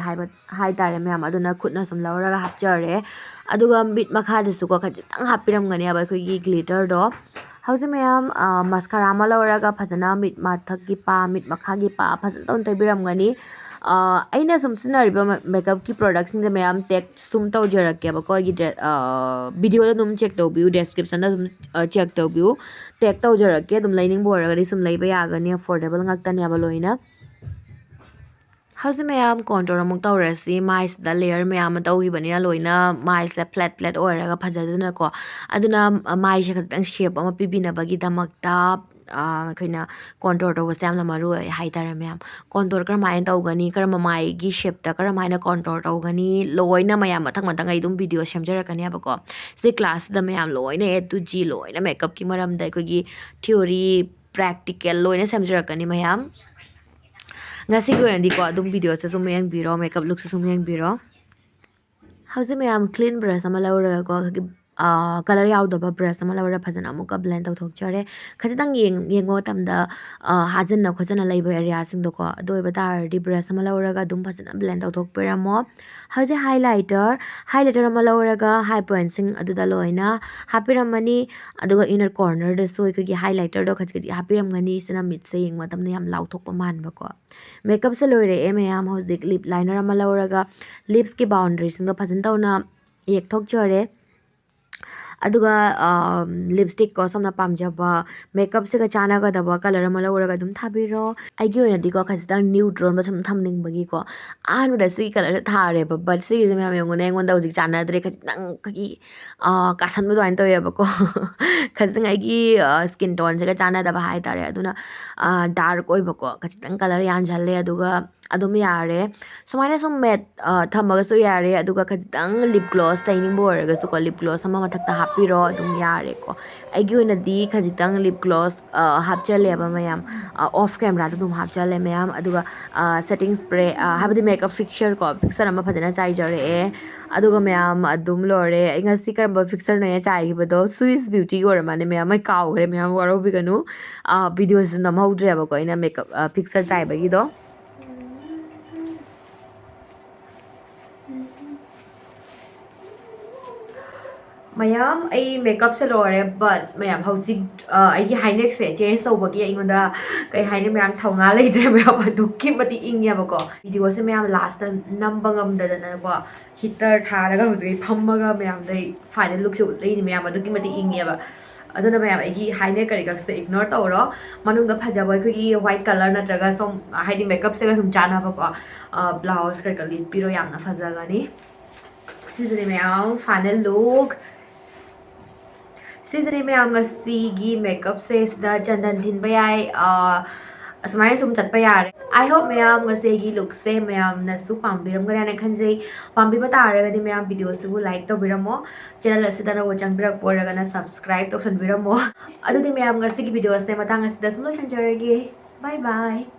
ꯍꯥꯏꯇꯥꯔꯦ ꯃꯌꯥꯝ ꯑꯗꯨꯅ ꯈꯨꯠꯅ ꯁꯨꯝ ꯂꯧꯔꯒ ꯍꯥꯞꯆꯔꯦ ꯑꯗꯨꯒ ꯃꯤꯠ ꯃꯈꯥꯗꯁꯨꯀꯣ ꯈꯖꯤꯛꯇꯪ ꯍꯥꯞꯄꯤꯔꯝꯒꯅꯦꯕ ꯑꯩꯈꯣꯏꯒꯤ ꯒ꯭ꯂꯤꯇꯔꯗꯣ ꯍꯧꯖꯤꯛ ꯃꯌꯥꯝ ꯃꯁꯀꯥꯔꯥ ꯑꯃ ꯂꯧꯔꯒ ꯐꯖꯅ ꯃꯤꯠ ꯃꯊꯛꯀꯤ ꯄꯥ ꯃꯤꯠ ꯃꯈꯥꯒꯤ ꯄꯥ ꯐꯖꯅ ꯇꯧꯅ ꯇꯩꯕꯤꯔꯝꯒꯅꯤ ꯑꯩꯅ ꯁꯨꯝ ꯁꯤꯖꯤꯟꯅꯔꯤꯕ ꯃꯦꯀꯞꯀꯤ ꯄ꯭ꯔꯣꯗꯛꯁꯤꯡꯁꯦ ꯃꯌꯥꯝ ꯇꯦꯛ ꯁꯨꯝ ꯇꯧꯖꯔꯛꯀꯦꯕꯀꯣ ꯑꯩꯒꯤ ꯚꯤꯗꯤꯑꯣꯗ ꯑꯗꯨꯝ ꯆꯦꯛ ꯇꯧꯕꯤꯌꯨ ꯗꯦꯁꯀ꯭ꯔꯤꯞꯁꯟꯗ ꯑꯗꯨꯝ ꯆꯦꯛ ꯇꯧꯕꯤꯌꯨ ꯇꯦꯛ ꯇꯧꯖꯔꯛꯀꯦ ꯑꯗꯨꯝ ꯂꯩꯅꯤꯡꯕ ꯑꯣꯏꯔꯒꯗꯤ ꯁꯨꯝ ꯂꯩꯕ ꯌꯥꯒꯅꯤ ꯑꯐꯣꯔꯗꯦꯕꯜ ꯉꯥꯛꯇꯅꯦꯕ ꯂꯣꯏꯅ ꯍꯧꯖꯤꯛ ꯃꯌꯥꯝ ꯀꯣꯟꯇꯣꯔ ꯑꯃꯨꯛ ꯇꯧꯔꯁꯤ ꯃꯥꯏꯁꯤꯗ ꯂꯦꯌꯔ ꯃꯌꯥꯝ ꯑꯃ ꯇꯧꯈꯤꯕꯅꯤꯅ ꯂꯣꯏꯅ ꯃꯥꯏꯁꯦ ꯐ꯭ꯂꯦꯠ ꯐ꯭ꯂꯦꯠ ꯑꯣꯏꯔꯒ ꯐꯖꯗꯅꯀꯣ ꯑꯗꯨꯅ ꯃꯥꯏꯁꯦ ꯈꯖꯤꯛꯇꯪ ꯁꯦꯞ ꯑꯃ ꯄꯤꯕꯤꯅꯕꯒꯤꯗꯃꯛꯇ ꯑꯩꯈꯣꯏꯅ ꯀꯣꯟꯇꯣꯔ ꯇꯧꯕꯁꯦ ꯌꯥꯝꯅ ꯃꯔꯨ ꯑꯣꯏ ꯍꯥꯏꯇꯥꯔꯦ ꯃꯌꯥꯝ ꯀꯣꯟꯇꯣꯔ ꯀꯔꯝꯍꯥꯏꯅ ꯇꯧꯒꯅꯤ ꯀꯔꯝꯕ ꯃꯥꯏꯒꯤ ꯁꯦꯞꯇ ꯀꯔꯝꯍꯥꯏꯅ ꯀꯣꯟꯇꯣꯔ ꯇꯧꯒꯅꯤ ꯂꯣꯏꯅ ꯃꯌꯥꯝ ꯃꯊꯪ ꯃꯊꯪ ꯑꯩ ꯑꯗꯨꯝ ꯚꯤꯗꯤꯑꯣ ꯁꯦꯝꯖꯔꯛꯀꯅꯦꯕꯀꯣ ꯁꯤ ꯀ꯭ꯂꯥꯁꯁꯤꯗ ꯃꯌꯥꯝ ꯂꯣꯏꯅ A to G ꯂꯣꯏꯅ ꯃꯦꯀꯞꯀꯤ ꯃꯔꯝꯗ ꯑꯩꯈꯣꯏꯒꯤ ꯊꯤꯑꯣꯔꯤ ꯄ꯭ꯔꯦꯛꯇꯤꯀꯦꯜ ꯂꯣꯏꯅ ꯁꯦꯝꯖꯔꯛꯀꯅꯤ ꯃꯌꯥꯝ ꯉꯁꯤꯒꯤ ꯑꯣꯏꯅꯗꯤꯀꯣ ꯑꯗꯨꯝ ꯚꯤꯗꯤꯑꯣꯁꯦ ꯁꯨꯝ ꯌꯦꯡꯕꯤꯔꯣ ꯃꯦꯀꯞ ꯂꯨꯛꯁꯦ ꯁꯨꯝ ꯌꯦꯡꯕꯤꯔꯣ ꯍꯧꯖꯤꯛ ꯃꯌꯥꯝ ꯀ꯭ꯂꯤꯟ ꯕ꯭ꯔꯁ ꯑꯃ ꯂꯧꯔꯒꯀꯣ ꯀꯂꯔ ꯌꯥꯎꯗꯕ ꯕ꯭ꯔꯁ ꯑꯃ ꯂꯧꯔꯒ ꯐꯖꯅ ꯑꯃꯨꯛꯀ ꯕ꯭ꯂꯦꯟ ꯇꯧꯊꯣꯛꯆꯔꯦ ꯈꯖꯤꯛꯇꯪ ꯌꯦꯡꯕ ꯃꯇꯝꯗ ꯍꯥꯖꯟꯅ ꯈꯣꯠꯆꯟꯅ ꯂꯩꯕ ꯑꯦꯔꯤꯌꯥꯁꯤꯡꯗꯣꯀꯣ ꯑꯗꯨ ꯑꯣꯏꯕ ꯇꯥꯔꯗꯤ ꯕ꯭ꯔꯁ ꯑꯃ ꯂꯧꯔꯒ ꯑꯗꯨꯝ ꯐꯖꯅ ꯕ꯭ꯂꯦꯟ ꯇꯧꯊꯣꯛꯄꯤꯔꯝꯃꯣ ꯍꯧꯖꯤꯛ ꯍꯥꯏꯂꯥꯏꯇꯔ ꯑꯃ ꯂꯧꯔꯒ ꯍꯥꯏ ꯄꯣꯏꯟꯠꯁꯤꯡ ꯑꯗꯨꯗ ꯂꯣꯏꯅ ꯍꯥꯞꯄꯤꯔꯝꯃꯅꯤ ꯑꯗꯨꯒ ꯏꯅꯔ ꯀꯣꯔꯅꯔꯗꯁꯨ ꯑꯩꯈꯣꯏꯒꯤ ꯍꯥꯏꯂꯥꯏꯇꯔꯗꯣ ꯈꯖꯤꯛ ꯈꯖꯤꯛ ꯍꯥꯞꯄꯤꯔꯝꯒꯅꯤ ꯁꯤꯅ ꯃꯤꯠꯁꯦ ꯌꯦꯡꯕ ꯃꯇꯝꯗ ꯌꯥꯝ ꯂꯥꯎꯊꯣꯛꯄ ꯃꯥꯟꯕꯀꯣ ꯃꯦꯀꯞꯁꯦ ꯂꯣꯏꯔꯛꯑꯦ ꯃꯌꯥꯝ ꯍꯧꯖꯤꯛ ꯂꯤꯞ ꯂꯥꯏꯅꯔ ꯑꯃ ꯂꯧꯔꯒ ꯂꯤꯞꯁꯀꯤ ꯕꯥꯎꯟꯗꯔꯤꯁꯤꯡꯗꯣ ꯐꯖꯅ ꯇꯧꯅ ꯌꯦꯛꯊꯣꯛꯆꯔꯦ ꯑꯗꯨꯒ ꯂꯤꯞꯁꯇꯤꯛꯀꯣ ꯁꯣꯝꯅ ꯄꯥꯝꯖꯕ ꯃꯦꯀꯞꯁꯤꯒ ꯆꯥꯟꯅꯒꯗꯕ ꯀꯂꯔ ꯑꯃ ꯂꯧꯔꯒ ꯑꯗꯨꯝ ꯊꯥꯕꯤꯔꯣ ꯑꯩꯒꯤ ꯑꯣꯏꯅꯗꯤꯀꯣ ꯈꯖꯤꯛꯇꯪ ꯅ꯭ꯌꯨꯠꯔꯣꯟꯕ ꯁꯨꯝ ꯊꯝꯅꯤꯡꯕꯒꯤꯀꯣ ꯑꯍꯥꯟꯕꯗ ꯁꯤꯒꯤ ꯀꯂꯔꯁꯦ ꯊꯥꯔꯦꯕ ꯕꯠ ꯁꯤꯒꯤꯁꯦ ꯃꯌꯥꯝ ꯌꯦꯡꯉꯨꯅꯦ ꯑꯩꯉꯣꯟꯗ ꯍꯧꯖꯤꯛ ꯆꯥꯟꯅꯗ꯭ꯔꯦ ꯈꯖꯤꯛꯇꯪ ꯑꯩꯈꯣꯏꯒꯤ ꯀꯥꯁꯟꯕ ꯑꯗꯨꯃꯥꯏꯅ ꯇꯧꯋꯦꯕꯀꯣ ꯈꯖꯤꯛꯇꯪ ꯑꯩꯒꯤ ꯁ꯭ꯀꯤꯟ ꯇꯣꯟꯁꯤꯒ ꯆꯥꯟꯅꯗꯕ ꯍꯥꯏꯇꯥꯔꯦ ꯑꯗꯨꯅ ꯗꯥꯔꯛ ꯑꯣꯏꯕꯀꯣ ꯈꯖꯤꯛꯇꯪ ꯀꯂꯔ ꯌꯥꯟꯁꯜꯂꯦ ꯑꯗꯨꯒ ꯑꯗꯨꯝ ꯌꯥꯔꯦ ꯁꯨꯃꯥꯏꯅ ꯁꯨꯝ ꯃꯦꯠ ꯊꯝꯃꯒꯁꯨ ꯌꯥꯔꯦ ꯑꯗꯨꯒ ꯈꯖꯤꯛꯇꯪ ꯂꯤꯞ ꯒ꯭ꯂꯣꯁ ꯇꯩꯅꯤꯡꯕ ꯑꯣꯏꯔꯒꯁꯨꯀꯣ ꯂꯤꯞ ꯒ꯭ꯂꯣꯁ ꯑꯃ ꯃꯊꯛꯇ ꯍꯥꯞꯄꯤꯔꯣ ꯑꯗꯨꯝ ꯌꯥꯔꯦꯀꯣ ꯑꯩꯒꯤ ꯑꯣꯏꯅꯗꯤ ꯈꯖꯤꯛꯇꯪ ꯂꯤꯞ ꯒ꯭ꯂꯣꯁ ꯍꯥꯞꯆꯜꯂꯦꯕ ꯃꯌꯥꯝ ꯑꯣꯐ ꯀꯦꯃꯦꯔꯥꯗ ꯑꯗꯨꯝ ꯍꯥꯞꯆꯜꯂꯦ ꯃꯌꯥꯝ ꯑꯗꯨꯒ ꯁꯦꯠꯇꯤꯡ ꯁ꯭ꯄ꯭ꯔꯦ ꯍꯥꯏꯕꯗꯤ ꯃꯦꯀꯞ ꯐꯤꯛꯁꯔ ꯑꯃ ꯐꯖꯅ ꯆꯥꯏꯖꯔꯛꯑꯦ ꯑꯗꯨꯒ ꯃꯌꯥꯝ ꯑꯗꯨꯝ ꯂꯣꯏꯔꯦ ꯑꯩ ꯉꯁꯤ ꯀꯔꯝꯕ ꯐꯤꯛꯁꯔꯅꯣ ꯑꯩꯅ ꯆꯥꯏꯈꯤꯕꯗꯣ ꯁ꯭ꯋꯤꯁ ꯕ꯭ꯌꯨꯇꯤꯒꯤ ꯑꯣꯏꯔ ꯃꯥꯜꯂꯦ ꯃꯌꯥꯝ ꯑꯩ ꯀꯥꯎꯈ꯭ꯔꯦ ꯃꯌꯥꯝ ꯋꯥꯔꯧꯕꯤꯒꯅꯨ ꯚꯤꯗꯤꯑꯣꯁꯨ ꯅꯝꯍꯧꯗ꯭ꯔꯦꯕꯀꯣ ꯑꯩꯅ ꯃꯦꯀꯞ ꯐꯤꯛꯁꯔ ꯆꯥꯏꯕꯒꯤꯗꯣ ꯃꯌꯥꯝ ꯑꯩ ꯃꯦꯀꯞꯁꯦ ꯂꯣꯏꯔꯦ ꯕꯠ ꯃꯌꯥꯝ ꯍꯧꯖꯤꯛ ꯑꯩꯒꯤ ꯍꯥꯏꯅꯦꯛꯁꯦ ꯆꯦꯟꯖ ꯇꯧꯕꯒꯤ ꯑꯩꯉꯣꯟꯗ ꯀꯩ ꯍꯥꯏꯅꯤ ꯃꯌꯥꯝ ꯊꯧꯅꯥ ꯂꯩꯇ꯭ꯔꯦ ꯃꯌꯥꯝ ꯑꯗꯨꯛꯀꯤ ꯃꯇꯤꯛ ꯏꯪꯉꯦꯕꯀꯣ ꯚꯤꯗꯤꯑꯣꯁꯦ ꯃꯌꯥꯝ ꯂꯥꯁꯇ ꯅꯝꯕ ꯉꯝꯗꯗꯅꯀꯣ ꯍꯤꯇꯔ ꯊꯥꯔꯒ ꯍꯧꯖꯤꯛ ꯐꯝꯃꯒ ꯃꯌꯥꯝꯗꯩ ꯐꯥꯏꯅꯦꯜ ꯂꯨꯛꯁꯦ ꯎꯠꯂꯛꯏꯅꯤ ꯃꯌꯥꯝ ꯑꯗꯨꯛꯀꯤ ꯃꯇꯤꯛ ꯏꯪꯉꯦꯕ ꯑꯗꯨꯅ ꯃꯌꯥꯝ ꯑꯩꯒꯤ ꯍꯥꯏꯅꯦꯛ ꯀꯔꯤꯀꯛꯁꯦ ꯏꯒꯅꯣꯔ ꯇꯧꯔꯣ ꯃꯅꯨꯡꯗ ꯐꯖꯕ ꯑꯩꯈꯣꯏꯒꯤ ꯋꯥꯏꯠ ꯀꯂꯔ ꯅꯠꯇ꯭ꯔꯒ ꯁꯨꯝ ꯍꯥꯏꯗꯤ ꯃꯦꯀꯞꯁꯦꯒ ꯁꯨꯝ ꯆꯥꯟꯅꯕꯀꯣ ꯕ꯭ꯂꯥꯎꯁ ꯀꯩꯀꯥ ꯂꯤꯠꯄꯤꯔꯣ ꯌꯥꯝꯅ ꯐꯖꯒꯅꯤ ꯁꯤꯁꯤꯅꯦ ꯃꯌꯥꯝ ꯐꯥꯏꯅꯦꯜ ꯂꯨꯛ ꯁꯤꯁꯤꯅꯦ ꯃꯌꯥꯝ ꯉꯁꯤꯒꯤ ꯃꯦꯀꯞꯁꯦ ꯁꯤꯗ ꯆꯟꯗꯟ ꯊꯤꯟꯕ ꯌꯥꯏ asumai sum chatpa yare. I hope mayam ngasi look se mayam nasu pambiram gana khanjai pambi batara gadi mayam videos to like to biramo channel asidana wachang birak poragana subscribe to san biramo adu di mayam ngasi videos ne matang asida sulo chanjarage. Bye bye.